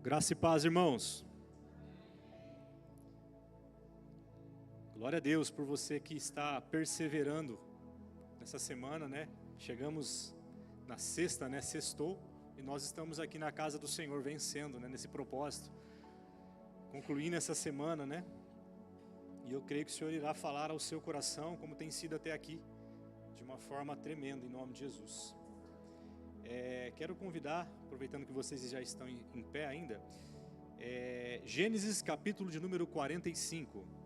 Graça e paz, irmãos. Glória a Deus por você que está perseverando nessa semana, né? Chegamos na sexta, né? Sextou, e nós estamos aqui na casa do Senhor vencendo, né? Nesse propósito, concluindo essa semana, né? E eu creio que o Senhor irá falar ao seu coração, como tem sido até aqui, de uma forma tremenda, em nome de Jesus. Quero convidar, aproveitando que vocês já estão em pé ainda, Gênesis capítulo de número 45.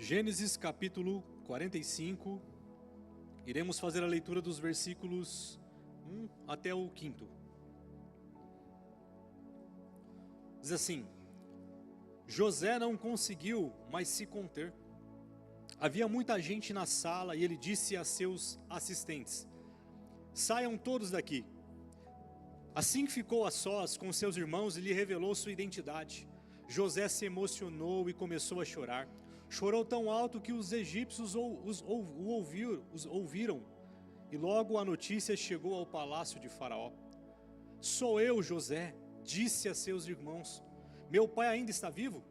Gênesis capítulo 45, iremos fazer a leitura dos versículos 1 até o 5. Diz assim: José não conseguiu mais se conter. Havia muita gente na sala e ele disse a seus assistentes: saiam todos daqui. Assim que ficou a sós com seus irmãos e lhe revelou sua identidade, José se emocionou e começou a chorar. Chorou tão alto que os egípcios os ouviram, e logo a notícia chegou ao palácio de Faraó. Sou eu, José, disse a seus irmãos. Meu pai ainda está vivo?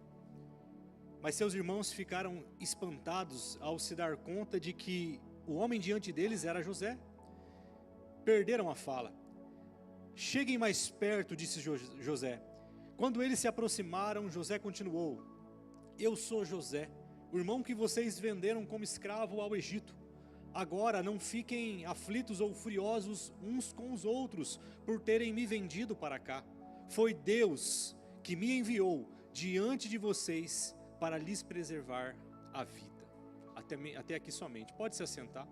Mas seus irmãos ficaram espantados ao se dar conta de que o homem diante deles era José. Perderam a fala. Cheguem mais perto, disse José. Quando eles se aproximaram, José continuou: eu sou José, o irmão que vocês venderam como escravo ao Egito. Agora não fiquem aflitos ou furiosos uns com os outros por terem me vendido para cá. Foi Deus que me enviou diante de vocês para lhes preservar a vida. Até aqui somente. Pode se assentar.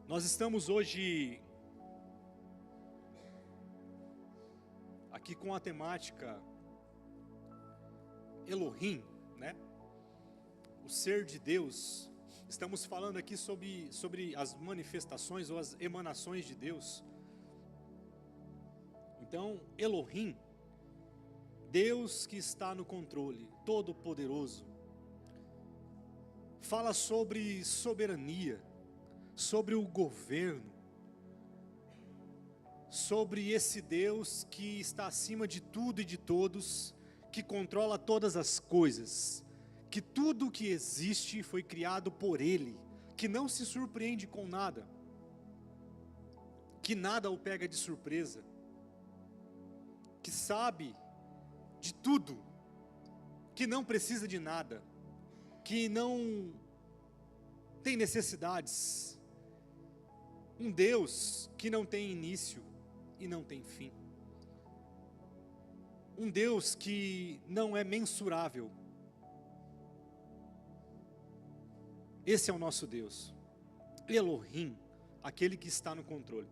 Nós estamos hoje aqui com a temática Elohim, né? O ser de Deus. Estamos falando aqui sobre as manifestações ou as emanações de Deus. Então, Elohim, Deus que está no controle, todo-poderoso, fala sobre soberania, sobre o governo, sobre esse Deus que está acima de tudo e de todos, que controla todas as coisas, que tudo que existe foi criado por Ele, que não se surpreende com nada, que nada o pega de surpresa, que sabe de tudo, que não precisa de nada, que não tem necessidades, um Deus que não tem início e não tem fim, um Deus que não é mensurável. Esse é o nosso Deus, Elohim, aquele que está no controle.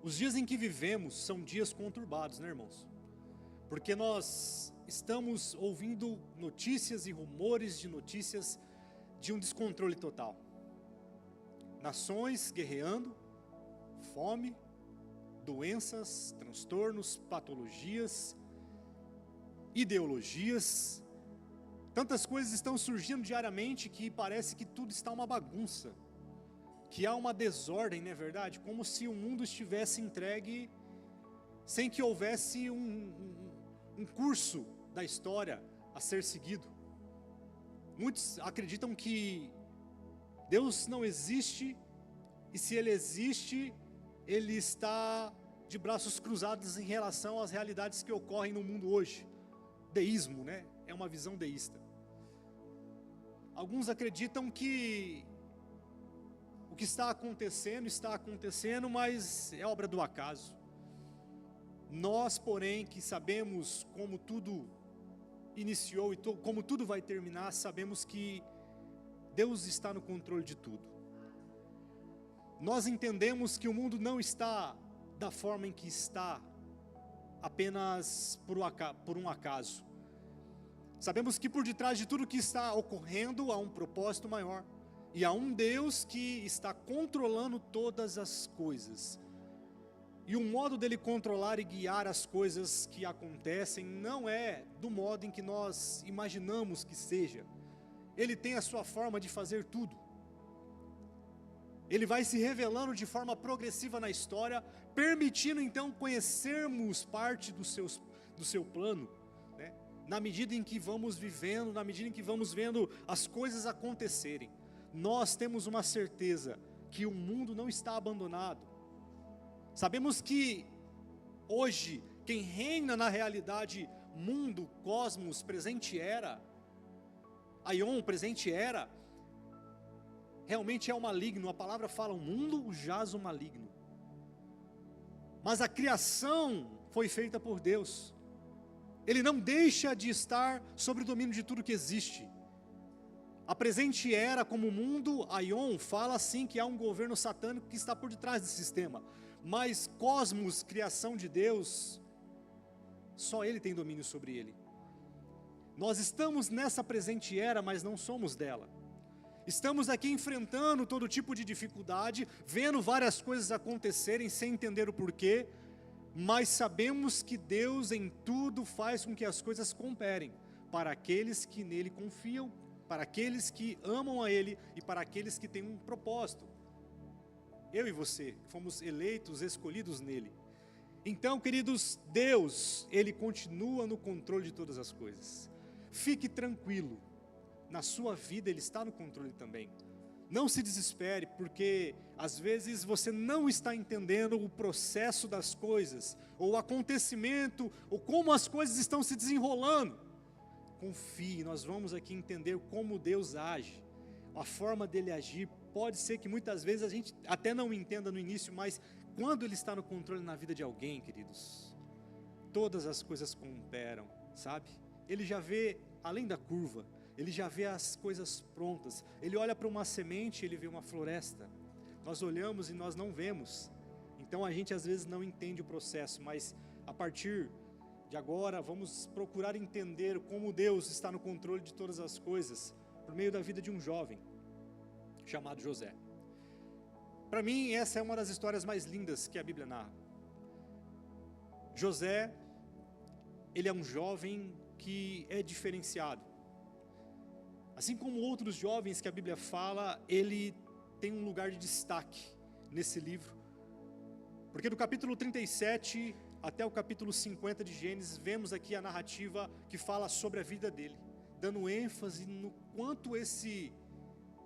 Os dias em que vivemos são dias conturbados, né, irmãos? Porque nós estamos ouvindo notícias e rumores de notícias de um descontrole total. Nações guerreando, fome, doenças, transtornos, patologias, ideologias. Tantas coisas estão surgindo diariamente que parece que tudo está uma bagunça, que há uma desordem, não é verdade? Como se o mundo estivesse entregue sem que houvesse um curso da história a ser seguido. Muitos acreditam que Deus não existe, e se Ele existe, Ele está de braços cruzados em relação às realidades que ocorrem no mundo hoje. Deísmo, né? É uma visão deísta. Alguns acreditam que o que está acontecendo, mas é obra do acaso. Nós, porém, que sabemos como tudo iniciou e como tudo vai terminar, sabemos que Deus está no controle de tudo. nós entendemos que o mundo não está da forma em que está apenas por um acaso. Sabemos que por detrás de tudo que está ocorrendo há um propósito maior. E há um Deus que está controlando todas as coisas. E o modo dele controlar e guiar as coisas que acontecem não é do modo em que nós imaginamos que seja. Ele tem a sua forma de fazer tudo. Ele vai se revelando de forma progressiva na história, permitindo então conhecermos parte do seu plano, né? Na medida em que vamos vivendo, na medida em que vamos vendo as coisas acontecerem. Nós temos uma certeza que o mundo não está abandonado. Sabemos que hoje quem reina na realidade mundo, cosmos, presente era, aion, presente era, realmente é o maligno. A palavra fala, o mundo jaz o maligno. Mas a criação foi feita por Deus. Ele não deixa de estar sob o domínio de tudo que existe. A presente era, como o mundo, aion, fala assim que há um governo satânico que está por detrás desse sistema. Mas cosmos, criação de Deus, só Ele tem domínio sobre ele. Nós estamos nessa presente era, mas não somos dela. Estamos aqui enfrentando todo tipo de dificuldade, vendo várias coisas acontecerem sem entender o porquê, mas sabemos que Deus em tudo faz com que as coisas cooperem para aqueles que nele confiam, para aqueles que amam a Ele e para aqueles que têm um propósito. Eu e você fomos eleitos, escolhidos nele. Então, queridos, Deus, Ele continua no controle de todas as coisas. Fique tranquilo, na sua vida Ele está no controle também. Não se desespere, porque às vezes você não está entendendo o processo das coisas, ou o acontecimento, ou como as coisas estão se desenrolando. Confie, nós vamos aqui entender como Deus age, a forma dele agir. Pode ser que muitas vezes a gente até não entenda no início, mas quando Ele está no controle na vida de alguém, queridos, todas as coisas cooperam, sabe? Ele já vê além da curva, Ele já vê as coisas prontas. Ele olha para uma semente, Ele vê uma floresta. Nós olhamos e nós não vemos, então a gente às vezes não entende o processo, mas a partir de agora vamos procurar entender como Deus está no controle de todas as coisas, por meio da vida de um jovem chamado José. Para mim, essa é uma das histórias mais lindas que a Bíblia narra. José, ele é um jovem que é diferenciado. Assim como outros jovens que a Bíblia fala, ele tem um lugar de destaque nesse livro. Porque do capítulo 37 até o capítulo 50 de Gênesis, vemos aqui a narrativa que fala sobre a vida dele, dando ênfase no quanto esse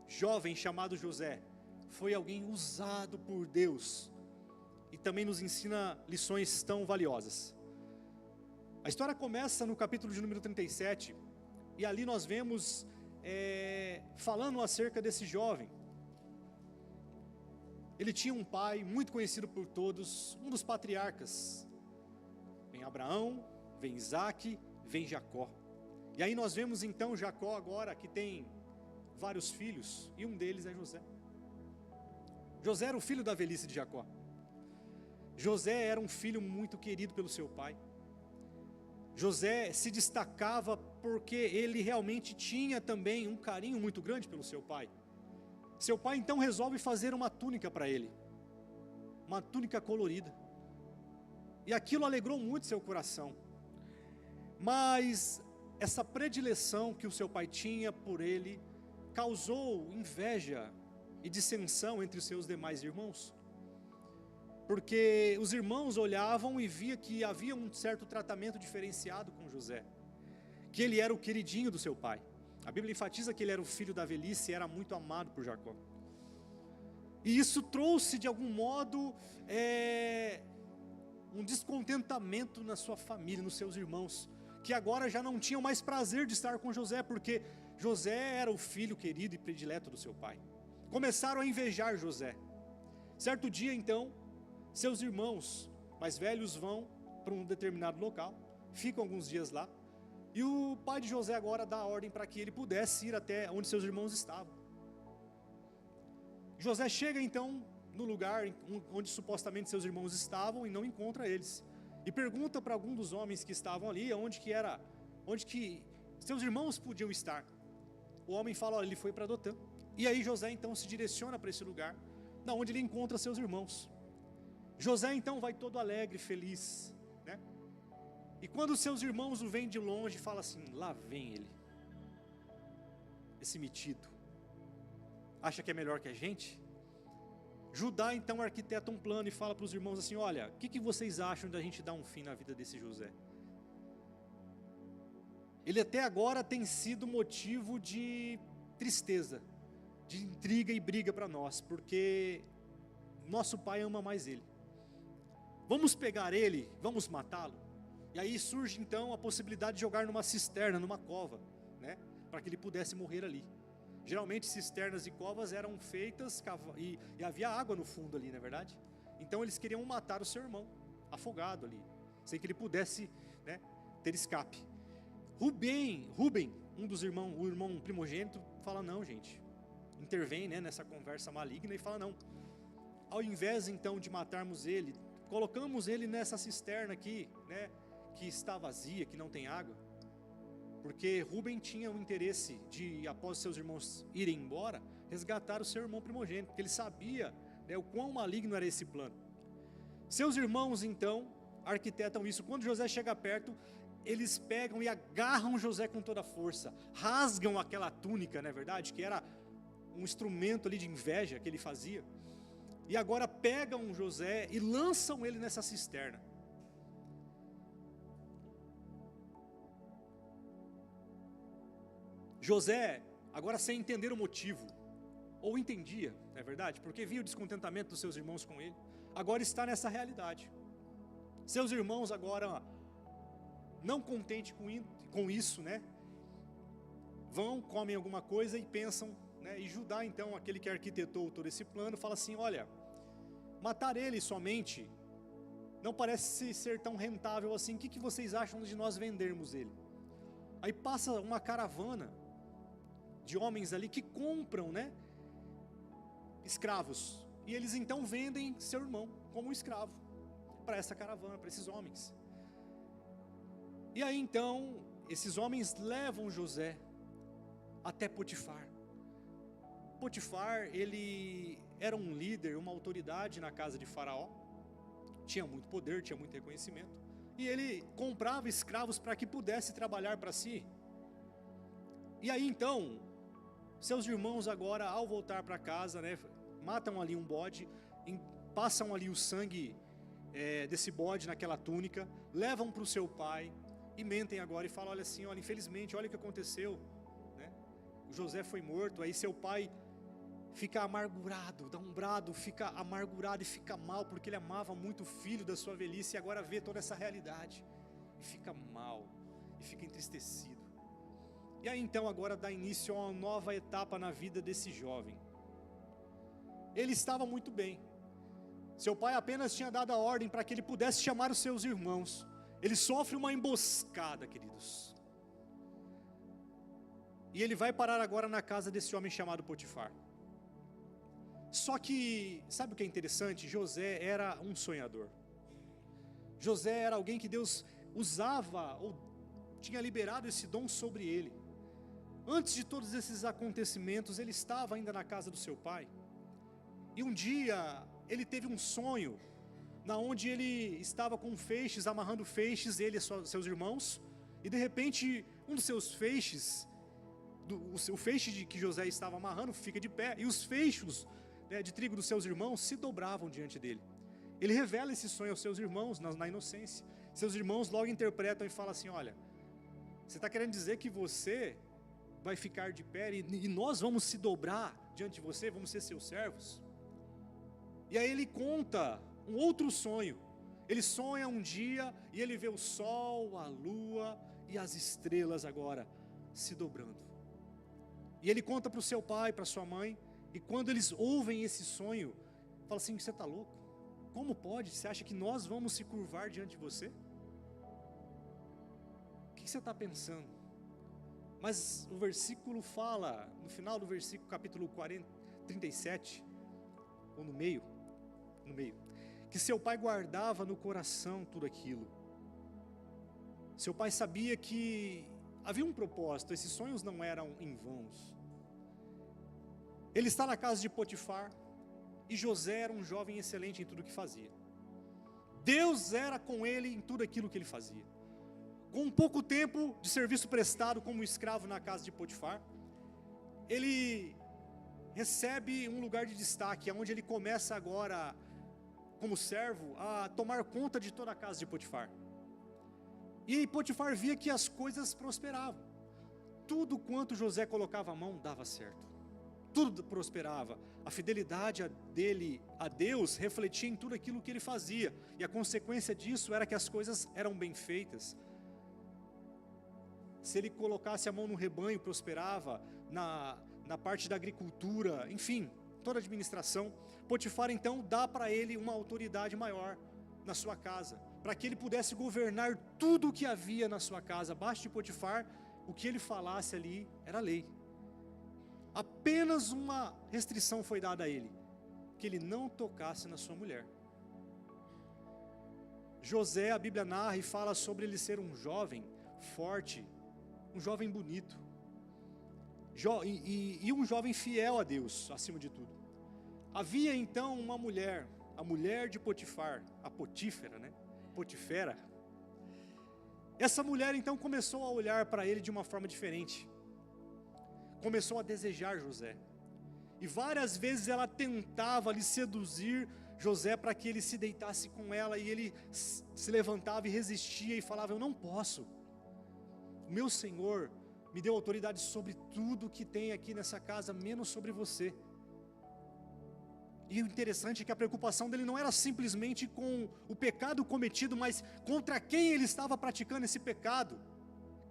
jovem chamado José foi alguém usado por Deus, e também nos ensina lições tão valiosas. A história começa no capítulo de número 37, e ali nós vemos falando acerca desse jovem. Ele tinha um pai muito conhecido por todos, um dos patriarcas. Vem Abraão, vem Isaac, vem Jacó. E aí nós vemos então Jacó agora, que tem vários filhos, e um deles é José. José era o filho da velhice de Jacó. José era um filho muito querido pelo seu pai. José se destacava porque ele realmente tinha também um carinho muito grande pelo seu pai. Seu pai então resolve fazer uma túnica para ele, uma túnica colorida, e aquilo alegrou muito seu coração. Mas essa predileção que o seu pai tinha por ele causou inveja e dissensão entre os seus demais irmãos, porque os irmãos olhavam e via que havia um certo tratamento diferenciado com José, que ele era o queridinho do seu pai. A Bíblia enfatiza que ele era o filho da velhice e era muito amado por Jacó. E isso trouxe de algum modo um descontentamento na sua família, nos seus irmãos, que agora já não tinham mais prazer de estar com José, porque José era o filho querido e predileto do seu pai. Começaram a invejar José. Certo dia então, seus irmãos mais velhos vão para um determinado local, ficam alguns dias lá, e o pai de José agora dá a ordem para que ele pudesse ir até onde seus irmãos estavam. José chega então no lugar onde supostamente seus irmãos estavam e não encontra eles. E pergunta para algum dos homens que estavam ali onde que seus irmãos podiam estar. O homem fala, olha, ele foi para Dotã. E aí José então se direciona para esse lugar, da onde ele encontra seus irmãos. José então vai todo alegre, feliz, né? E quando seus irmãos o veem de longe, fala assim, lá vem ele, esse metido, acha que é melhor que a gente? Judá então arquiteta um plano e fala para os irmãos assim, olha, o que vocês acham da gente dar um fim na vida desse José? Ele até agora tem sido motivo de tristeza, de intriga e briga para nós, porque nosso pai ama mais ele. Vamos pegar ele, vamos matá-lo. E aí surge então a possibilidade de jogar numa cisterna, numa cova, né, para que ele pudesse morrer ali. Geralmente cisternas e covas eram feitas e havia água no fundo ali, não é verdade? Então eles queriam matar o seu irmão, afogado ali, sem que ele pudesse, né, ter escape. Rubem, um dos irmãos, o irmão primogênito, fala não, gente, intervém, né, nessa conversa maligna e fala não. Ao invés então de matarmos ele, colocamos ele nessa cisterna aqui, né, que está vazia, que não tem água. Porque Rubem tinha o interesse de, após seus irmãos irem embora, resgatar o seu irmão primogênito, porque ele sabia, né, o quão maligno era esse plano. Seus irmãos então arquitetam isso. Quando José chega perto, eles pegam e agarram José com toda a força, rasgam aquela túnica, não é verdade, que era um instrumento ali de inveja que ele fazia, e agora pegam José e lançam ele nessa cisterna. José, agora sem entender o motivo, ou entendia, é verdade, porque via o descontentamento dos seus irmãos com ele, agora está nessa realidade. Seus irmãos agora, não contente com isso, né, vão, comem alguma coisa e pensam, né, e Judá então, aquele que arquitetou todo esse plano, fala assim, olha, matar ele somente não parece ser tão rentável assim, o que vocês acham de nós vendermos ele? Aí passa uma caravana de homens ali que compram, né, escravos, e eles então vendem seu irmão como um escravo para essa caravana, para esses homens. E aí então esses homens levam José até Potifar. Potifar, ele era um líder, uma autoridade na casa de Faraó, tinha muito poder, tinha muito reconhecimento, e ele comprava escravos para que pudesse trabalhar para si. E aí então seus irmãos agora, ao voltar para casa, né, matam ali um bode, passam ali o sangue desse bode naquela túnica, levam para o seu pai e mentem agora e falam, olha assim, olha, infelizmente, olha o que aconteceu, né? O José foi morto. Aí seu pai fica amargurado, dá um brado, fica amargurado e fica mal, porque ele amava muito o filho da sua velhice, e agora vê toda essa realidade, e fica mal, e fica entristecido. E aí então agora dá início a uma nova etapa na vida desse jovem. Ele estava muito bem, seu pai apenas tinha dado a ordem para que ele pudesse chamar os seus irmãos. Ele sofre uma emboscada, queridos, e ele vai parar agora na casa desse homem chamado Potifar. Só que, sabe o que é interessante? José era um sonhador. José era alguém que Deus usava, ou tinha liberado esse dom sobre ele. Antes de todos esses acontecimentos, ele estava ainda na casa do seu pai. E um dia, ele teve um sonho, na onde ele estava com feixes, amarrando feixes, ele e seus irmãos. E de repente, um dos seus feixes, o feixe que José estava amarrando, fica de pé. E os feixes, né, de trigo dos seus irmãos se dobravam diante dele. Ele revela esse sonho aos seus irmãos na inocência. Seus irmãos logo interpretam e falam assim, olha, você está querendo dizer que você vai ficar de pé e nós vamos se dobrar diante de você, vamos ser seus servos? E aí ele conta um outro sonho. Ele sonha um dia e ele vê o sol, a lua e as estrelas agora se dobrando. E ele conta para o seu pai, para sua mãe, e quando eles ouvem esse sonho, falam assim, você está louco? Como pode? Você acha que nós vamos se curvar diante de você? O que você está pensando? Mas o versículo fala, no final do versículo, capítulo 37, ou no meio, no meio, que seu pai guardava no coração tudo aquilo. Seu pai sabia que havia um propósito, esses sonhos não eram em vãos. Ele está na casa de Potifar, e José era um jovem excelente em tudo que fazia. Deus era com ele em tudo aquilo que ele fazia. Com um pouco tempo de serviço prestado como escravo na casa de Potifar, ele recebe um lugar de destaque, onde ele começa agora, como servo, a tomar conta de toda a casa de Potifar. E Potifar via que as coisas prosperavam. Tudo quanto José colocava a mão dava certo. Tudo prosperava. A fidelidade dele a Deus refletia em tudo aquilo que ele fazia. E a consequência disso era que as coisas eram bem feitas. Se ele colocasse a mão no rebanho, prosperava. Na parte da agricultura, enfim, toda a administração. Potifar então dá para ele uma autoridade maior na sua casa, para que ele pudesse governar tudo o que havia na sua casa. Abaixo de Potifar, o que ele falasse ali era lei. Apenas uma restrição foi dada a ele, que ele não tocasse na sua mulher. José, a Bíblia narra e fala sobre ele ser um jovem forte, um jovem bonito, e um jovem fiel a Deus, acima de tudo. Havia então uma mulher, a mulher de Potifar, a Potífera, né? Potifera. Essa mulher então começou a olhar para ele de uma forma diferente. Começou a desejar José. E várias vezes ela tentava lhe seduzir José para que ele se deitasse com ela, e ele se levantava e resistia e falava: eu não posso. O meu Senhor me deu autoridade sobre tudo que tem aqui nessa casa, menos sobre você. E o interessante é que a preocupação dele não era simplesmente com o pecado cometido, mas contra quem ele estava praticando esse pecado,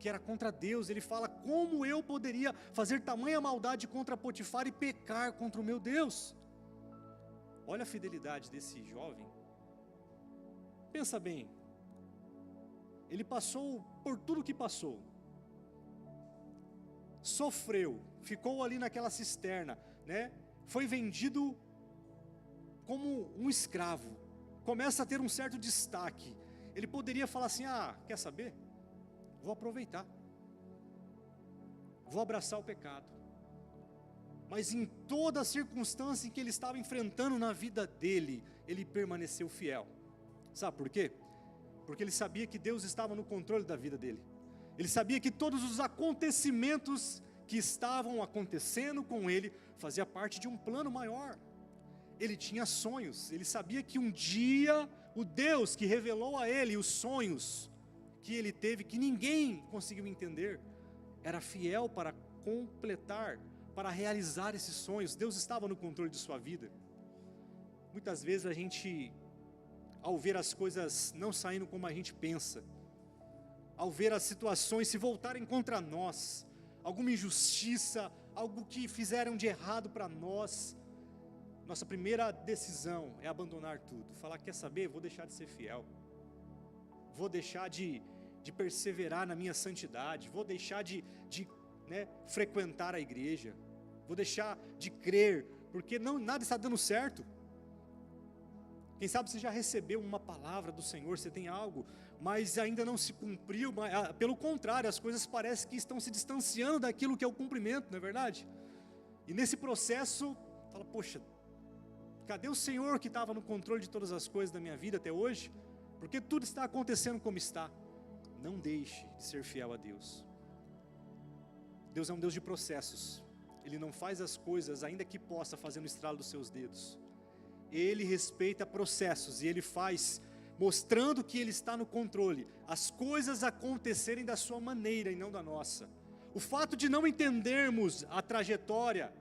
que era contra Deus. Ele fala: como eu poderia fazer tamanha maldade contra Potifar e pecar contra o meu Deus? Olha a fidelidade desse jovem. Pensa bem, ele passou por tudo que passou, sofreu, ficou ali naquela cisterna, né? Foi vendido como um escravo, começa a ter um certo destaque. Ele poderia falar assim: quer saber? Vou aproveitar, vou abraçar o pecado. Mas em toda a circunstância em que ele estava enfrentando na vida dele, ele permaneceu fiel. Sabe por quê? Porque ele sabia que Deus estava no controle da vida dele. Ele sabia que todos os acontecimentos que estavam acontecendo com ele fazia parte de um plano maior. Ele tinha sonhos, ele sabia que um dia o Deus que revelou a ele os sonhos que ele teve, que ninguém conseguiu entender, era fiel para completar, para realizar esses sonhos. Deus estava no controle de sua vida. Muitas vezes a gente, ao ver as coisas não saindo como a gente pensa, ao ver as situações se voltarem contra nós, alguma injustiça, algo que fizeram de errado para nós, nossa primeira decisão é abandonar tudo. Falar: quer saber? Vou deixar de ser fiel. Vou deixar de perseverar na minha santidade. Vou deixar de frequentar a igreja. Vou deixar de crer, porque nada está dando certo. Quem sabe você já recebeu uma palavra do Senhor, você tem algo, mas ainda não se cumpriu. Pelo contrário, as coisas parecem que estão se distanciando daquilo que é o cumprimento, não é verdade? E nesse processo, fala: poxa, cadê o Senhor que estava no controle de todas as coisas da minha vida até hoje? Porque tudo está acontecendo como está. Não deixe de ser fiel a Deus. Deus é um Deus de processos. Ele não faz as coisas, ainda que possa, fazer no estralo dos seus dedos. Ele respeita processos, e Ele faz, mostrando que Ele está no controle, as coisas acontecerem da sua maneira e não da nossa. O fato de não entendermos a trajetória,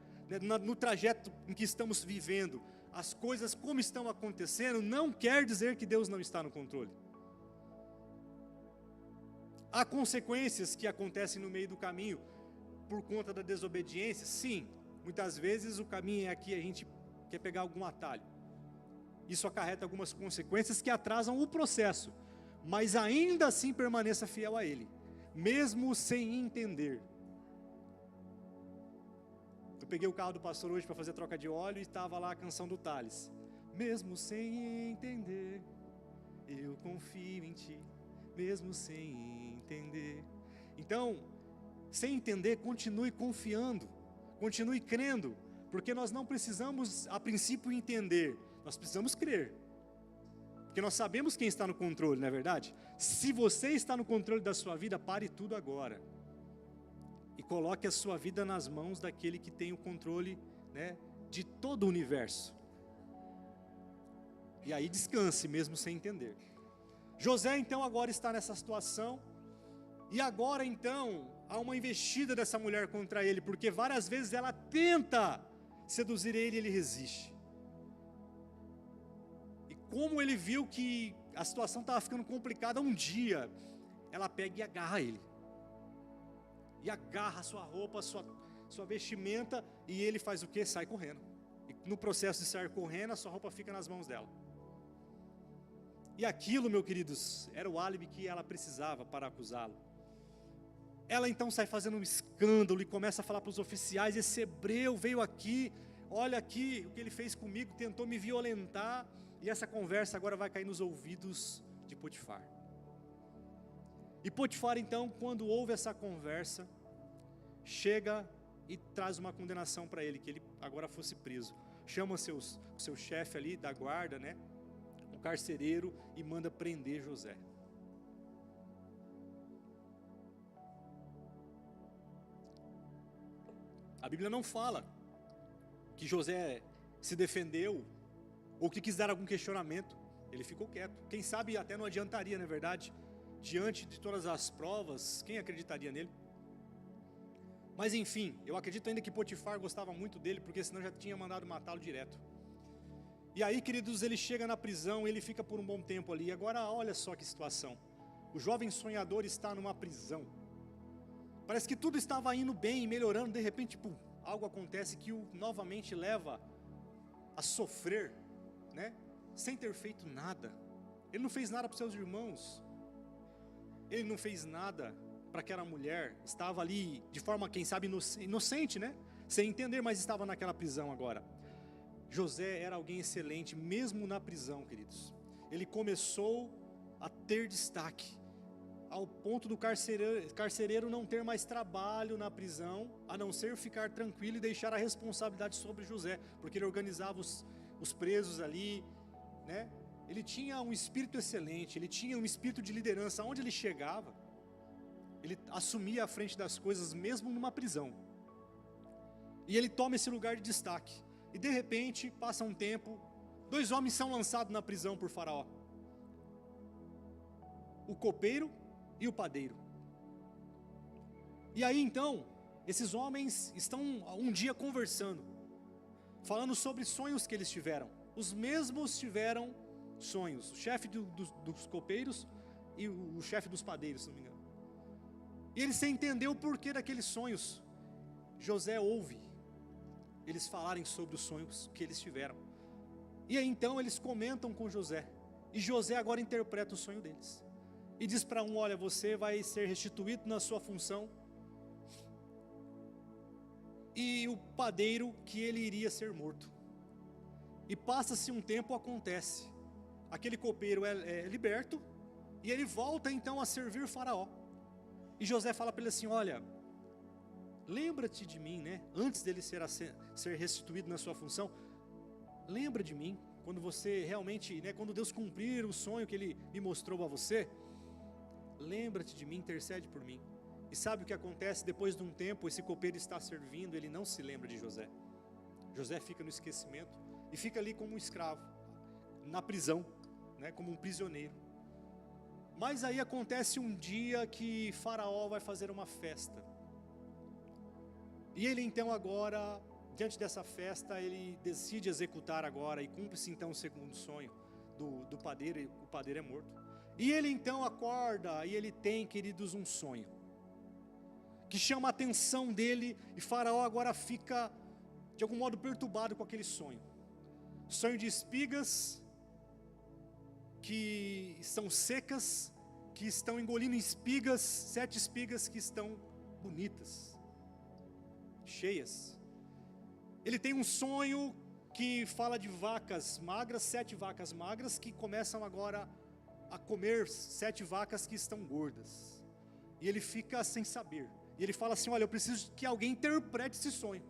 no trajeto em que estamos vivendo, as coisas como estão acontecendo, não quer dizer que Deus não está no controle. Há consequências que acontecem no meio do caminho, por conta da desobediência. Sim, muitas vezes o caminho é aqui, a gente quer pegar algum atalho. Isso acarreta algumas consequências que atrasam o processo, mas ainda assim permaneça fiel a Ele, mesmo sem entender. Eu peguei o carro do pastor hoje para fazer troca de óleo e estava lá a canção do Thales. mesmo sem entender, eu confio em ti, mesmo sem entender. Então, sem entender, continue confiando, continue crendo, porque nós não precisamos, a princípio, entender, nós precisamos crer, porque nós sabemos quem está no controle, não é verdade? Se você está no controle da sua vida, pare tudo agora, e coloque a sua vida nas mãos daquele que tem o controle, né, de todo o universo, e aí descanse, mesmo sem entender. José então agora está nessa situação, e agora então, há uma investida dessa mulher contra ele, porque várias vezes ela tenta seduzir ele e ele resiste. E como ele viu que a situação estava ficando complicada, um dia, ela pega e agarra ele. E agarra a sua roupa, a sua vestimenta, e ele faz o quê? Sai correndo. E no processo de sair correndo, a sua roupa fica nas mãos dela. E aquilo, meus queridos, era o álibi que ela precisava para acusá-lo. Ela então sai fazendo um escândalo e começa a falar para os oficiais: esse hebreu veio aqui, olha aqui o que ele fez comigo, tentou me violentar. E essa conversa agora vai cair nos ouvidos de Potifar. E Potifar então, quando ouve essa conversa, chega e traz uma condenação para ele, que ele agora fosse preso. Chama o seu chefe ali da guarda, né, o carcereiro, e manda prender José. A Bíblia não fala que José se defendeu ou que quis dar algum questionamento. Ele ficou quieto. Quem sabe até não adiantaria, não é verdade? Diante de todas as provas, quem acreditaria nele? Mas enfim, eu acredito ainda que Potifar gostava muito dele, porque senão já tinha mandado matá-lo direto. E aí, queridos, ele chega na prisão, ele fica por um bom tempo ali. Agora olha só que situação. O jovem sonhador está numa prisão. Parece que tudo estava indo bem, melhorando, de repente, pum, algo acontece que o novamente leva a sofrer, né? Sem ter feito nada. Ele não fez nada para os seus irmãos. Ele não fez nada para aquela mulher. Estava ali de forma, quem sabe, inocente, né? Sem entender, mas estava naquela prisão agora. José era alguém excelente, mesmo na prisão, queridos. Ele começou a ter destaque, ao ponto do carcereiro não ter mais trabalho na prisão, a não ser ficar tranquilo e deixar a responsabilidade sobre José, porque ele organizava os presos ali, né? Ele tinha um espírito excelente, ele tinha um espírito de liderança. Onde ele chegava, ele assumia a frente das coisas, mesmo numa prisão. E ele toma esse lugar de destaque. E de repente, passa um tempo, 2 homens são lançados na prisão por Faraó: o copeiro e o padeiro. E aí então, esses homens estão um dia conversando, falando sobre sonhos que eles tiveram. Os mesmos tiveram sonhos, o chefe dos copeiros e o chefe dos padeiros, se não me engano. E ele sem entender o porquê daqueles sonhos. José ouve eles falarem sobre os sonhos que eles tiveram. E aí então eles comentam com José. E José agora interpreta o sonho deles. E diz para um: olha, você vai ser restituído na sua função. E o padeiro, que ele iria ser morto. E passa-se um tempo, acontece. Aquele copeiro é liberto. E ele volta então a servir Faraó. E José fala para ele assim: olha, lembra-te de mim, né? Antes dele ser restituído na sua função, lembra de mim, quando você realmente, né, quando Deus cumprir o sonho que Ele me mostrou a você, lembra-te de mim, intercede por mim. E sabe o que acontece? Depois de um tempo, esse copeiro está servindo, ele não se lembra de José. José fica no esquecimento e fica ali como um escravo, na prisão, né, como um prisioneiro. Mas aí acontece um dia que Faraó vai fazer uma festa. E ele então agora, diante dessa festa, ele decide executar agora, e cumpre-se então o segundo sonho do padeiro, e o padeiro é morto. E ele então acorda, e ele tem, queridos, um sonho, que chama a atenção dele, e Faraó agora fica, de algum modo, perturbado com aquele sonho. Sonho de espigas, que são secas, que estão engolindo espigas, 7 espigas que estão bonitas, cheias. Ele tem um sonho que fala de vacas magras, 7 vacas magras que começam agora a comer 7 vacas que estão gordas. E ele fica sem saber. E ele fala assim: olha, eu preciso que alguém interprete esse sonho.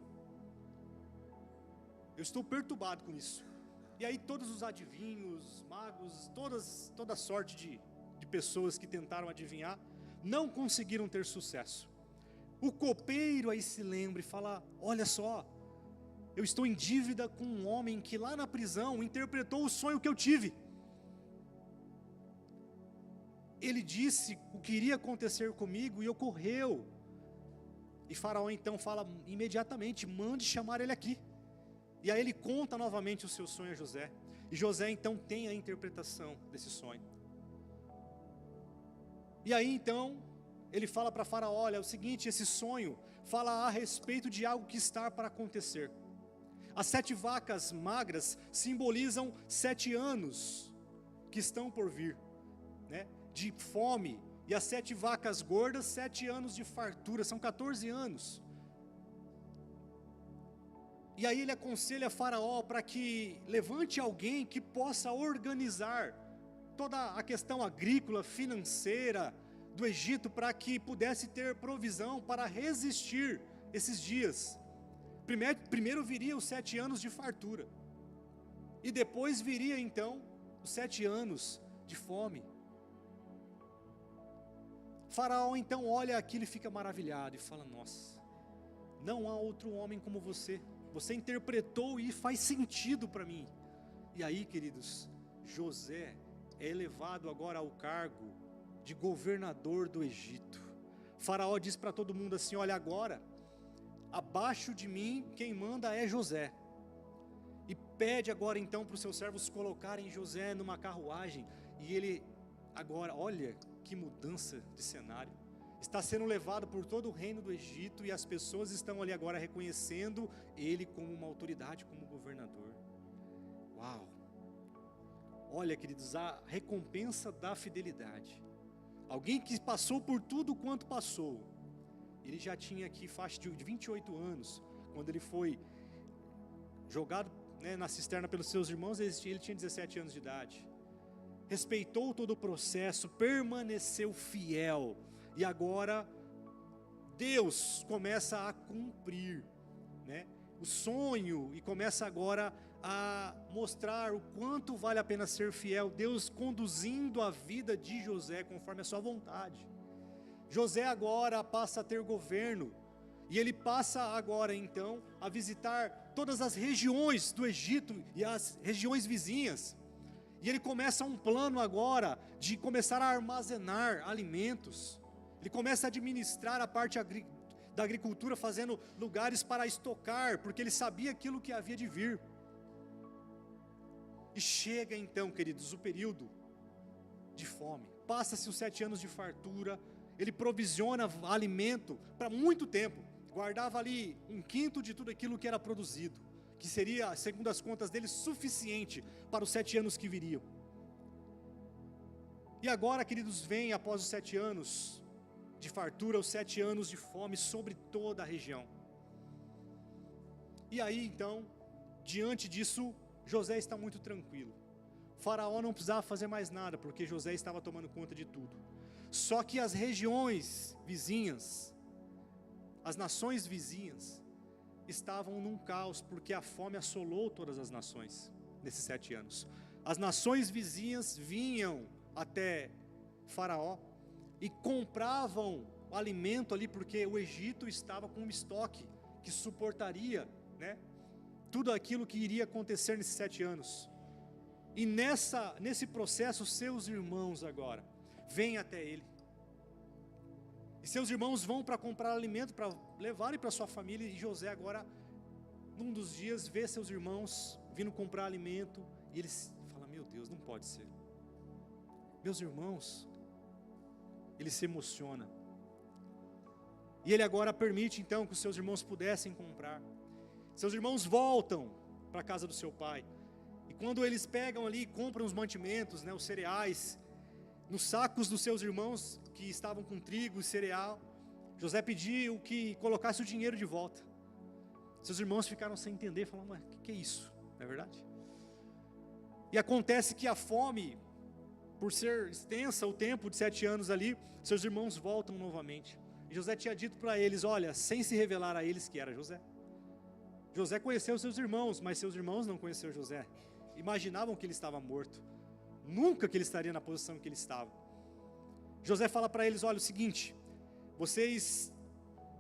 Eu estou perturbado com isso. E aí todos os adivinhos, magos, toda sorte de pessoas que tentaram adivinhar, não conseguiram ter sucesso. O copeiro aí se lembra e fala: olha só, eu estou em dívida com um homem que lá na prisão interpretou o sonho que eu tive. Ele disse o que iria acontecer comigo e ocorreu. E Faraó então fala imediatamente: mande chamar ele aqui. E aí ele conta novamente o seu sonho a José. E José então tem a interpretação desse sonho. E aí então ele fala para Faraó: olha, é o seguinte, esse sonho fala a respeito de algo que está para acontecer. As 7 vacas magras simbolizam 7 anos que estão por vir, né, de fome. E as 7 vacas gordas, 7 anos de fartura, são 14 anos. E aí ele aconselha Faraó para que levante alguém que possa organizar toda a questão agrícola, financeira do Egito, para que pudesse ter provisão para resistir esses dias. Primeiro viria os 7 anos de fartura, e depois viria então os 7 anos de fome. Faraó então olha aquilo e fica maravilhado e fala: nossa, não há outro homem como você. Você interpretou e faz sentido para mim. E aí, queridos, José é elevado agora ao cargo de governador do Egito. Faraó diz para todo mundo assim: olha, agora, abaixo de mim, quem manda é José. E pede agora então para os seus servos colocarem José numa carruagem. E ele agora, olha que mudança de cenário. Está sendo levado por todo o reino do Egito, e as pessoas estão ali agora reconhecendo ele como uma autoridade, como governador. Uau! Olha, queridos, a recompensa da fidelidade. Alguém que passou por tudo quanto passou. Ele já tinha aqui faixa de 28 anos, quando ele foi jogado, né, na cisterna pelos seus irmãos. Ele tinha 17 anos de idade. Respeitou todo o processo, permaneceu fiel. E agora Deus começa a cumprir, né, o sonho, e começa agora a mostrar o quanto vale a pena ser fiel. Deus conduzindo a vida de José conforme a sua vontade. José agora passa a ter governo, e ele passa agora então a visitar todas as regiões do Egito e as regiões vizinhas. E ele começa um plano agora de começar a armazenar alimentos. Ele começa a administrar a parte da agricultura, fazendo lugares para estocar, porque ele sabia aquilo que havia de vir. E chega então, queridos, o período de fome. Passa-se os 7 anos de fartura. Ele provisiona alimento para muito tempo. Guardava ali 1/5 de tudo aquilo que era produzido, que seria, segundo as contas dele, suficiente para os 7 anos que viriam. E agora, queridos, vem após os 7 anos de fartura, os 7 anos de fome sobre toda a região. E aí então, diante disso, José está muito tranquilo. Faraó não precisava fazer mais nada, porque José estava tomando conta de tudo. Só que as regiões vizinhas, as nações vizinhas, estavam num caos, porque a fome assolou todas as nações nesses 7 anos. As nações vizinhas vinham até Faraó e compravam o alimento ali, porque o Egito estava com um estoque que suportaria, né, tudo aquilo que iria acontecer nesses 7 anos. E nesse processo, seus irmãos agora vêm até ele. E seus irmãos vão para comprar alimento, para levarem para sua família. E José agora, num dos dias, vê seus irmãos vindo comprar alimento. E ele fala: meu Deus, não pode ser. Meus irmãos. Ele se emociona. E ele agora permite então que os seus irmãos pudessem comprar. Seus irmãos voltam para a casa do seu pai. E quando eles pegam ali e compram os mantimentos, né, os cereais, nos sacos dos seus irmãos que estavam com trigo e cereal, José pediu que colocasse o dinheiro de volta. Seus irmãos ficaram sem entender, falaram: mas o que é isso? não é verdade? E acontece que a fome, por ser extensa o tempo de 7 anos ali, seus irmãos voltam novamente. E José tinha dito para eles, olha, sem se revelar a eles que era José. José conheceu seus irmãos, mas seus irmãos não conheceram José. Imaginavam que ele estava morto. Nunca que ele estaria na posição que ele estava. José fala para eles, olha, o seguinte, vocês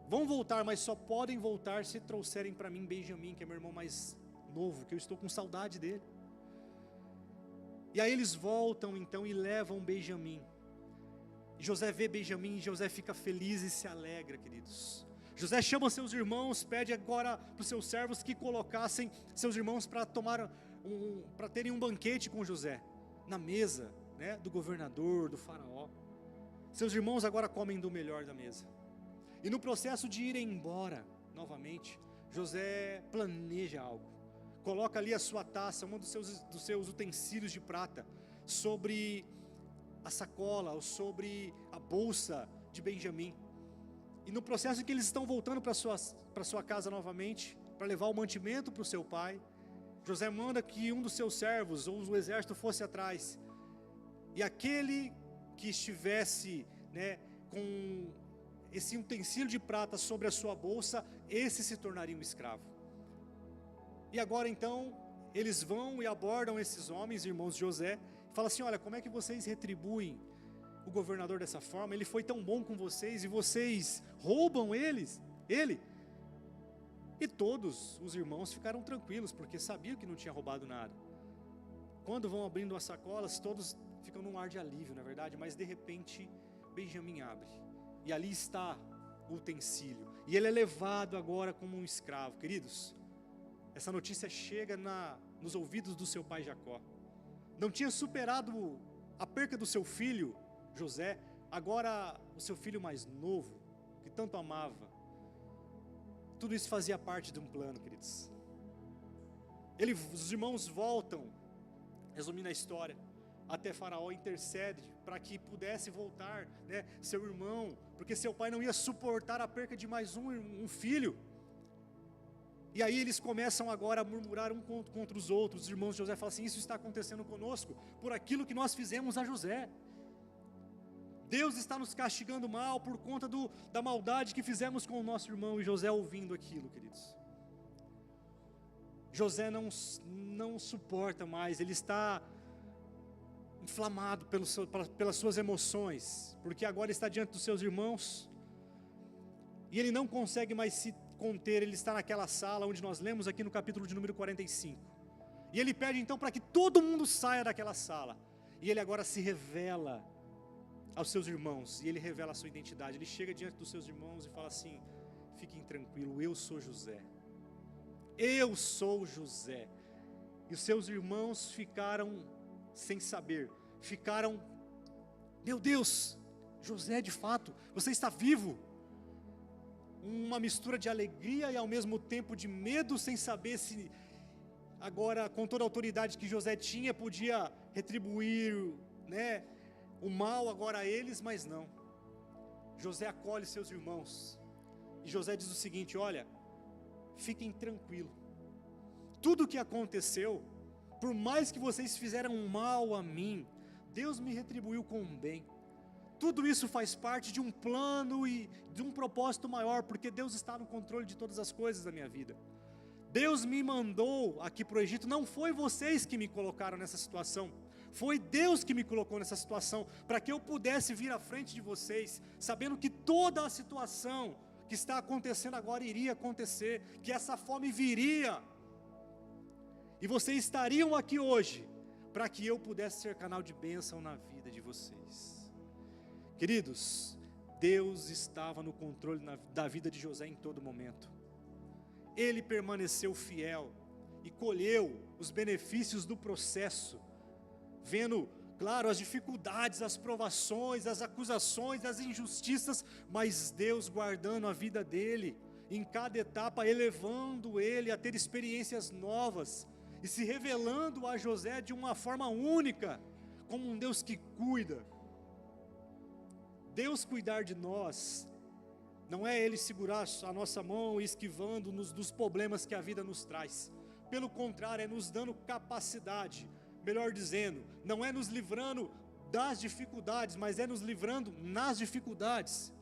vão voltar, mas só podem voltar se trouxerem para mim Benjamim, que é meu irmão mais novo, que eu estou com saudade dele. E aí eles voltam então e levam Benjamim. E José vê Benjamim e José fica feliz e se alegra, queridos. José chama seus irmãos, pede agora para os seus servos que colocassem seus irmãos para terem um banquete com José, na mesa, né, do governador, do faraó. Seus irmãos agora comem do melhor da mesa. E no processo de irem embora, novamente, José planeja algo. Coloca ali a sua taça, um dos seus utensílios de prata, sobre a sacola, ou sobre a bolsa de Benjamim. E no processo que eles estão voltando para sua casa novamente, para levar o mantimento para o seu pai, José manda que um dos seus servos, ou o exército, fosse atrás. E aquele que estivesse, né, com esse utensílio de prata sobre a sua bolsa, esse se tornaria um escravo. E agora então, eles vão e abordam esses homens, irmãos de José, e falam assim, olha, como é que vocês retribuem o governador dessa forma? Ele foi tão bom com vocês, e vocês roubam ele? E todos os irmãos ficaram tranquilos, porque sabiam que não tinha roubado nada. Quando vão abrindo as sacolas, todos ficam num ar de alívio, na verdade, mas de repente, Benjamim abre, e ali está o utensílio, e ele é levado agora como um escravo. Queridos, essa notícia chega nos ouvidos do seu pai Jacó. Não tinha superado a perca do seu filho José, agora o seu filho mais novo, que tanto amava. Tudo isso fazia parte de um plano, queridos. Os irmãos voltam, resumindo a história, até Faraó, intercede para que pudesse voltar, né, seu irmão, porque seu pai não ia suportar a perca de mais um filho. E aí eles começam agora a murmurar um contra os outros. Os irmãos de José falam assim, isso está acontecendo conosco, por aquilo que nós fizemos a José. Deus está nos castigando mal, por conta da maldade que fizemos com o nosso irmão. E José ouvindo aquilo, queridos, José não suporta mais, ele está inflamado pelas suas emoções, porque agora está diante dos seus irmãos, e ele não consegue mais se conter. Ele está naquela sala onde nós lemos aqui no capítulo de número 45, e ele pede então para que todo mundo saia daquela sala, e ele agora se revela aos seus irmãos, e ele revela a sua identidade. Ele chega diante dos seus irmãos e fala assim, fiquem tranquilos, eu sou José, eu sou José. E os seus irmãos ficaram sem saber, ficaram, meu Deus, José, de fato, você está vivo. Uma mistura de alegria e ao mesmo tempo de medo, sem saber se agora, com toda a autoridade que José tinha, podia retribuir, né, o mal agora a eles, mas não. José acolhe seus irmãos, e José diz o seguinte, olha, fiquem tranquilos, tudo o que aconteceu, por mais que vocês fizeram mal a mim, Deus me retribuiu com um bem. Tudo isso faz parte de um plano e de um propósito maior, porque Deus está no controle de todas as coisas da minha vida. Deus me mandou aqui para o Egito, não foi vocês que me colocaram nessa situação, foi Deus que me colocou nessa situação, para que eu pudesse vir à frente de vocês, sabendo que toda a situação que está acontecendo agora iria acontecer, que essa fome viria, e vocês estariam aqui hoje, para que eu pudesse ser canal de bênção na vida de vocês. Queridos, Deus estava no controle da vida de José em todo momento. Ele permaneceu fiel e colheu os benefícios do processo, vendo, claro, as dificuldades, as provações, as acusações, as injustiças, mas Deus guardando a vida dele, em cada etapa, elevando ele a ter experiências novas, e se revelando a José de uma forma única, como um Deus que cuida. Deus cuidar de nós, não é Ele segurar a nossa mão e esquivando-nos dos problemas que a vida nos traz, Pelo contrário, é nos dando capacidade, melhor dizendo, não é nos livrando das dificuldades, mas é nos livrando nas dificuldades.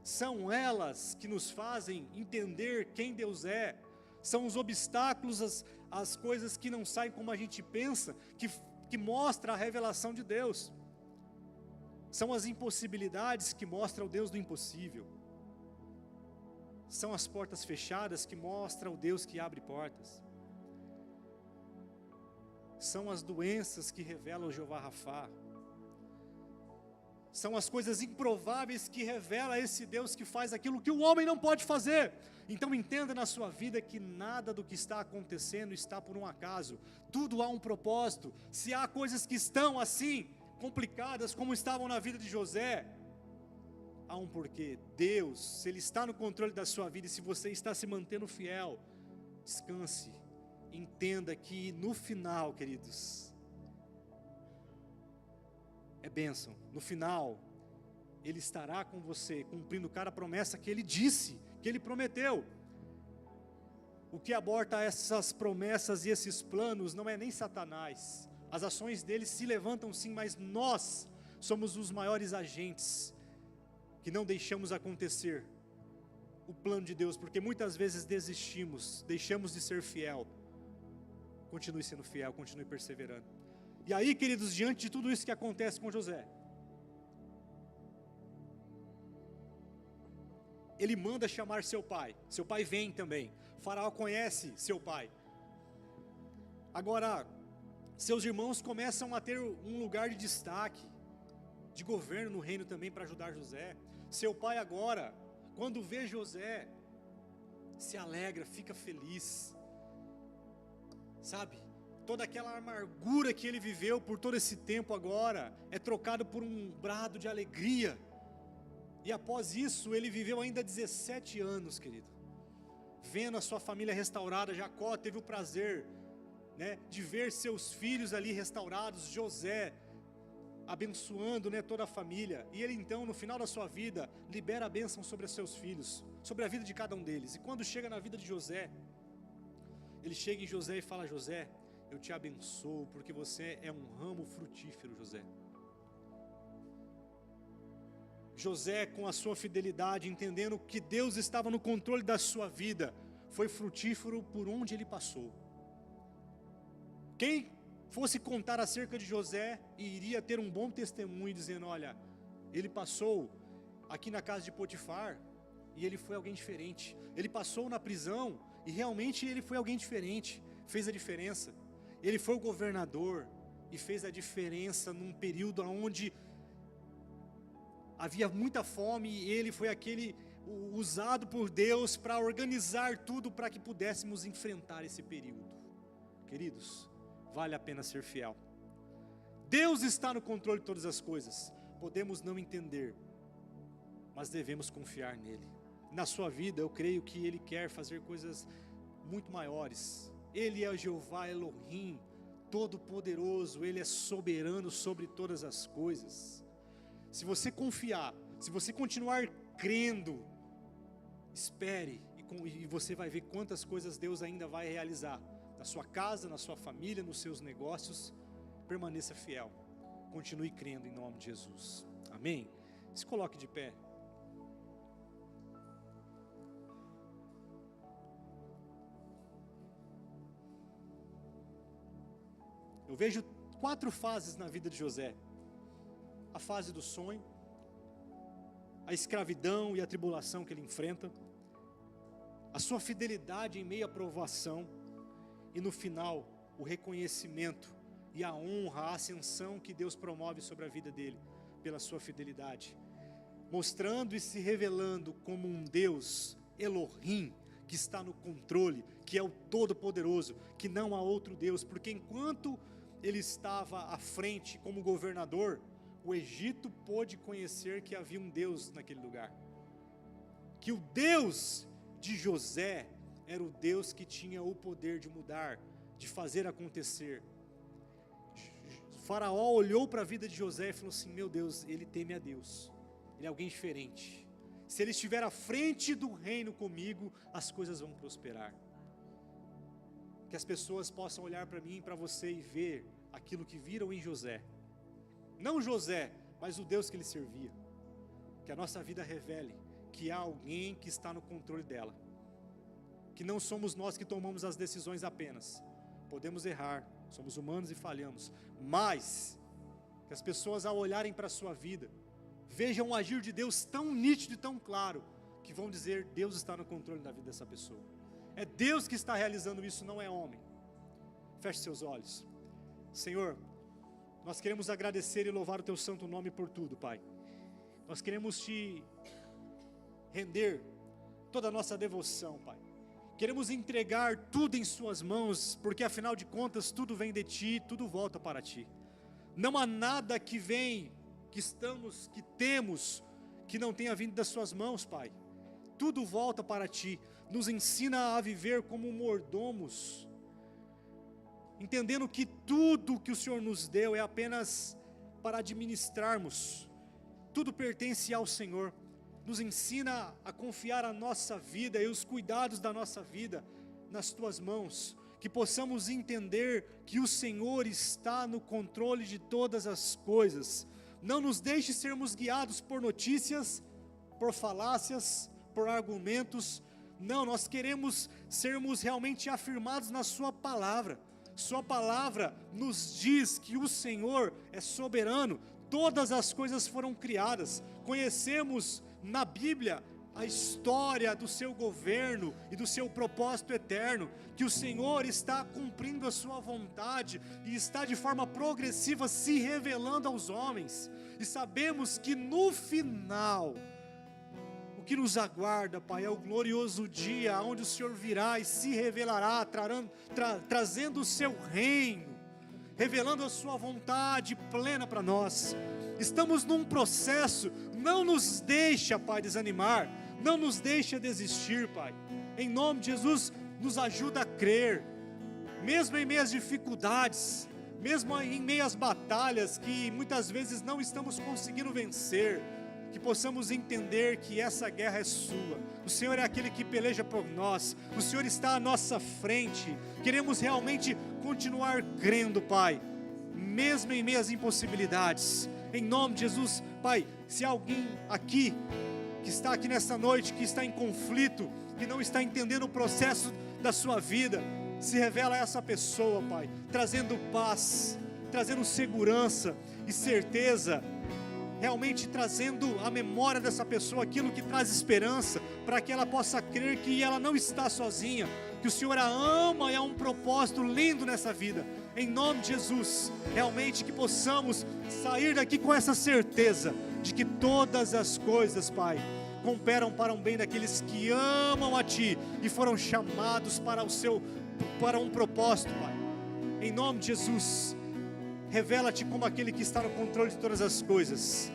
São elas que nos fazem entender quem Deus é. São os obstáculos, as coisas que não saem como a gente pensa, que mostra a revelação de Deus. São as impossibilidades que mostram o Deus do impossível. São as portas fechadas que mostram o Deus que abre portas. São as doenças que revelam o Jeová Rafá. São as coisas improváveis que revela esse Deus que faz aquilo que o homem não pode fazer. Então entenda na sua vida que nada do que está acontecendo está por um acaso. Tudo há um propósito. Se há coisas que estão assim, complicadas como estavam na vida de José, há um porquê. Deus, se Ele está no controle da sua vida e se você está se mantendo fiel, descanse. Entenda que no final, queridos, é bênção. No final, Ele estará com você, cumprindo cada promessa que Ele disse, que Ele prometeu. O que aborta essas promessas e esses planos não é nem Satanás. As ações dele se levantam sim, mas nós somos os maiores agentes que não deixamos acontecer o plano de Deus, porque muitas vezes desistimos, deixamos de ser fiel. Continue sendo fiel, continue perseverando. E aí, queridos, diante de tudo isso que acontece com José, ele manda chamar seu pai vem também. Faraó conhece seu pai. Agora, seus irmãos começam a ter um lugar de destaque, de governo no reino também para ajudar José. Seu pai agora, quando vê José, se alegra, fica feliz, sabe? Toda aquela amargura que ele viveu por todo esse tempo agora, é trocado por um brado de alegria. E após isso, ele viveu ainda 17 anos, querido, vendo a sua família restaurada. Jacó teve o prazer, de ver seus filhos ali restaurados, José abençoando, toda a família. E ele então, no final da sua vida, libera a bênção sobre os seus filhos, sobre a vida de cada um deles. E quando chega na vida de José, ele chega em José e fala: José, eu te abençoo, porque você é um ramo frutífero, José. José, com a sua fidelidade, entendendo que Deus estava no controle da sua vida, foi frutífero por onde ele passou. Quem fosse contar acerca de José, iria ter um bom testemunho, dizendo: olha, ele passou aqui na casa de Potifar, e ele foi alguém diferente. Ele passou na prisão, e realmente ele foi alguém diferente, fez a diferença. Ele foi o governador, e fez a diferença num período onde havia muita fome, e ele foi aquele usado por Deus para organizar tudo para que pudéssemos enfrentar esse período. Queridos, vale a pena ser fiel. Deus está no controle de todas as coisas. Podemos não entender, mas devemos confiar nele. Na sua vida, eu creio que Ele quer fazer coisas muito maiores. Ele é o Jeová Elohim, Todo-Poderoso. Ele é soberano sobre todas as coisas. Se você confiar, se você continuar crendo, espere, e você vai ver quantas coisas Deus ainda vai realizar. Na sua casa, na sua família, nos seus negócios. Permaneça fiel, continue crendo em nome de Jesus, amém? Se coloque de pé. Eu vejo 4 fases na vida de José: a fase do sonho, a escravidão e a tribulação que ele enfrenta, a sua fidelidade em meio à provação, e no final, o reconhecimento e a honra, a ascensão que Deus promove sobre a vida dele, pela sua fidelidade, mostrando e se revelando como um Deus Elohim, que está no controle, que é o Todo-Poderoso, que não há outro Deus, porque enquanto ele estava à frente como governador, o Egito pôde conhecer que havia um Deus naquele lugar, que o Deus de José era o Deus que tinha o poder de mudar, de fazer acontecer. O faraó olhou para a vida de José e falou assim: meu Deus, ele teme a Deus, ele é alguém diferente. Se ele estiver à frente do reino comigo, as coisas vão prosperar. Que as pessoas possam olhar para mim e para você e ver aquilo que viram em José. Não José, mas o Deus que ele servia. Que a nossa vida revele que há alguém que está no controle dela. Que não somos nós que tomamos as decisões apenas. Podemos errar, somos humanos e falhamos. Mas, que as pessoas ao olharem para a sua vida, vejam o agir de Deus tão nítido e tão claro, que vão dizer, Deus está no controle da vida dessa pessoa. É Deus que está realizando isso, não é homem. Feche seus olhos. Senhor, nós queremos agradecer e louvar o Teu santo nome por tudo, Pai. Nós queremos Te render toda a nossa devoção, Pai. Queremos entregar tudo em Suas mãos, porque afinal de contas tudo vem de Ti, tudo volta para Ti. Não há nada que vem, que temos, que não tenha vindo das Suas mãos, Pai. Tudo volta para Ti. Nos ensina a viver como mordomos, entendendo que tudo que o Senhor nos deu é apenas para administrarmos. Tudo pertence ao Senhor. Nos ensina a confiar a nossa vida e os cuidados da nossa vida nas Tuas mãos. Que possamos entender que o Senhor está no controle de todas as coisas. Não nos deixe sermos guiados por notícias, por falácias, por argumentos. Não, nós queremos sermos realmente afirmados na Sua palavra. Sua palavra nos diz que o Senhor é soberano. Todas as coisas foram criadas. Conhecemos na Bíblia a história do Seu governo e do Seu propósito eterno, que o Senhor está cumprindo a Sua vontade e está de forma progressiva se revelando aos homens, e sabemos que no final, o que nos aguarda, Pai, é o glorioso dia, onde o Senhor virá e se revelará, trazendo o Seu reino, revelando a Sua vontade plena para nós. Estamos num processo, não nos deixa, Pai, desanimar, não nos deixa desistir, Pai. Em nome de Jesus, nos ajuda a crer, mesmo em meio às dificuldades, mesmo em meio às batalhas que muitas vezes não estamos conseguindo vencer, que possamos entender que essa guerra é Sua. O Senhor é aquele que peleja por nós, o Senhor está à nossa frente. Queremos realmente continuar crendo, Pai, mesmo em meio às impossibilidades. Em nome de Jesus, Pai, se alguém aqui, que está aqui nessa noite, que está em conflito, que não está entendendo o processo da sua vida, se revela a essa pessoa, Pai, trazendo paz, trazendo segurança e certeza, realmente trazendo à memória dessa pessoa aquilo que traz esperança, para que ela possa crer que ela não está sozinha, que o Senhor a ama e há um propósito lindo nessa vida. Em nome de Jesus, realmente que possamos sair daqui com essa certeza de que todas as coisas, Pai, cooperam para um bem daqueles que amam a Ti e foram chamados para um propósito, Pai. Em nome de Jesus, revela-te como aquele que está no controle de todas as coisas.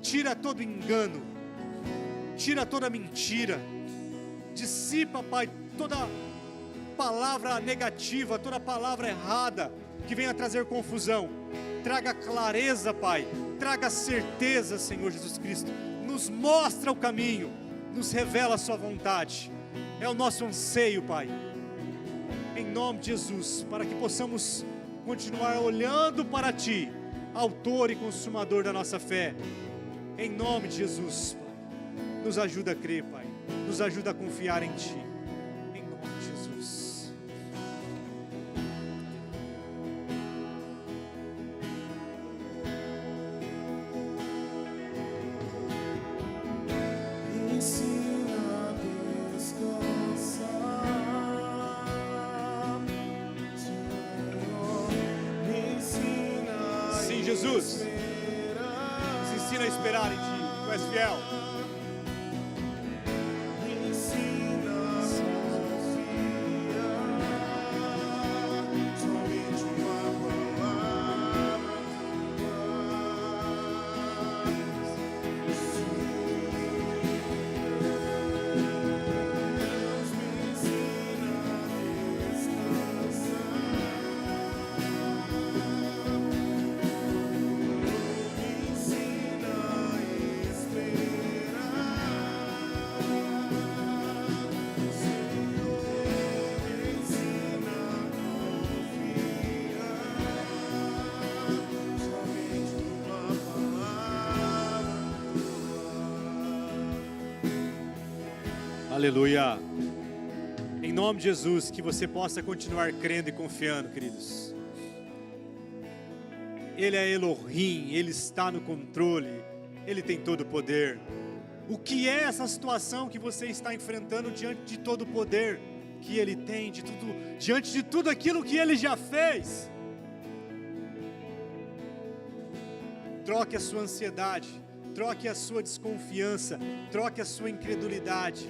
Tira todo engano, tira toda mentira, dissipa, Pai, toda palavra negativa, toda palavra errada que venha trazer confusão. Traga clareza, Pai, traga certeza, Senhor Jesus Cristo. Nos mostra o caminho, nos revela a Sua vontade. É o nosso anseio, Pai, em nome de Jesus, para que possamos continuar olhando para Ti, autor e consumador da nossa fé. Em nome de Jesus, Pai, nos ajuda a crer, Pai, nos ajuda a confiar em Ti. Em nome de Jesus. Ensina a descansar, me ensina. Sim, Jesus, nos ensina a esperar em Ti. Tu és fiel. Me ensina a confiar, somente uma palavra Deus me ensina a descansar, me ensina a esperar. Aleluia. Em nome de Jesus, que você possa continuar crendo e confiando, queridos. Ele é Elohim, Ele está no controle, Ele tem todo o poder. O que é essa situação que você está enfrentando diante de todo o poder que Ele tem, diante de tudo aquilo que Ele já fez? Troque a sua ansiedade, troque a sua desconfiança, troque a sua incredulidade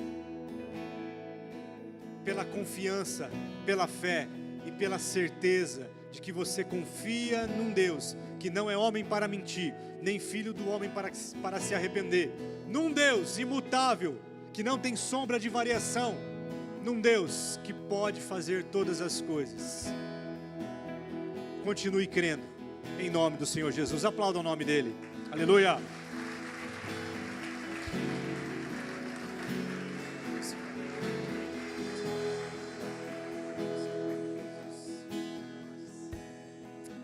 pela confiança, pela fé e pela certeza de que você confia num Deus que não é homem para mentir, nem filho do homem para se arrepender, num Deus imutável, que não tem sombra de variação, num Deus que pode fazer todas as coisas. Continue crendo, em nome do Senhor Jesus. Aplauda o nome dEle. Aleluia.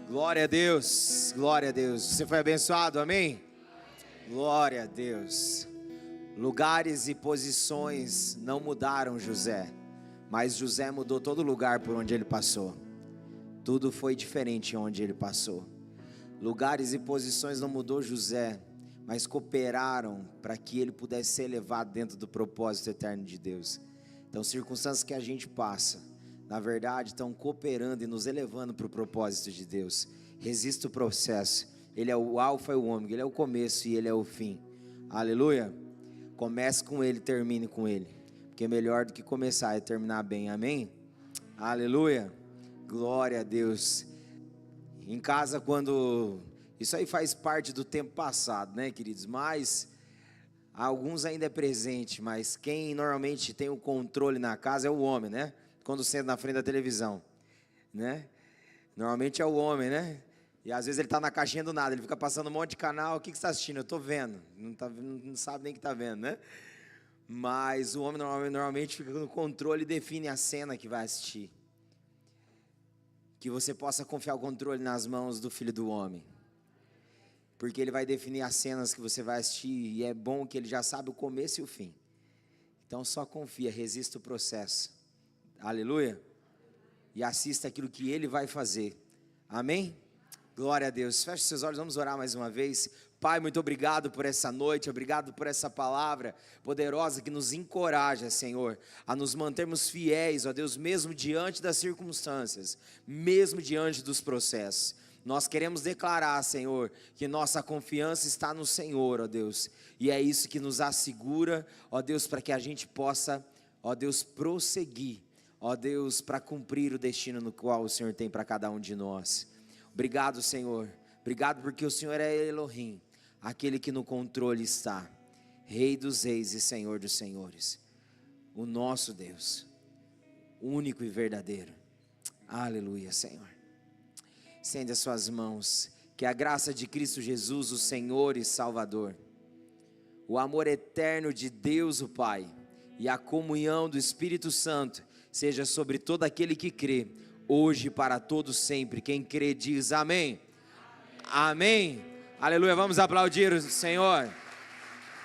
Glória a Deus, glória a Deus. Você foi abençoado, amém? Glória a Deus. Lugares e posições não mudaram José, mas José mudou todo lugar por onde ele passou. Tudo foi diferente onde ele passou. Lugares e posições não mudou José, mas cooperaram para que ele pudesse ser elevado dentro do propósito eterno de Deus. Então, circunstâncias que a gente passa, na verdade, estão cooperando e nos elevando para o propósito de Deus. Resista o processo. Ele é o alfa e o ômega, Ele é o começo e Ele é o fim. Aleluia. Comece com Ele, termine com Ele, porque melhor do que começar é terminar bem, amém? Aleluia. Glória a Deus. Em casa, quando... Isso aí faz parte do tempo passado, né, queridos? Mas alguns ainda é presente, mas quem normalmente tem o controle na casa é o homem, né? Quando senta na frente da televisão, né? Normalmente é o homem, né? E às vezes ele está na caixinha do nada, ele fica passando um monte de canal. O que você está assistindo? Eu estou vendo. Não sabe nem o que está vendo, né? Mas o homem normalmente fica no controle e define a cena que vai assistir. Que você possa confiar o controle nas mãos do Filho do Homem, porque Ele vai definir as cenas que você vai assistir, e é bom que Ele já sabe o começo e o fim. Então só confia, resista o processo. Aleluia. E assista aquilo que Ele vai fazer. Amém? Glória a Deus. Feche seus olhos, vamos orar mais uma vez. Pai, muito obrigado por essa noite, obrigado por essa palavra poderosa que nos encoraja, Senhor, a nos mantermos fiéis, ó Deus, mesmo diante das circunstâncias, mesmo diante dos processos. Nós queremos declarar, Senhor, que nossa confiança está no Senhor, ó Deus, e é isso que nos assegura, ó Deus, para que a gente possa, ó Deus, prosseguir, ó Deus, para cumprir o destino no qual o Senhor tem para cada um de nós. Obrigado, Senhor, obrigado porque o Senhor é Elohim, aquele que no controle está, Rei dos reis e Senhor dos senhores, o nosso Deus, único e verdadeiro. Aleluia, Senhor. Estende as suas mãos, que a graça de Cristo Jesus, o Senhor e Salvador, o amor eterno de Deus o Pai e a comunhão do Espírito Santo seja sobre todo aquele que crê, hoje e para todos sempre. Quem crê diz amém. Amém. Aleluia, vamos aplaudir o Senhor.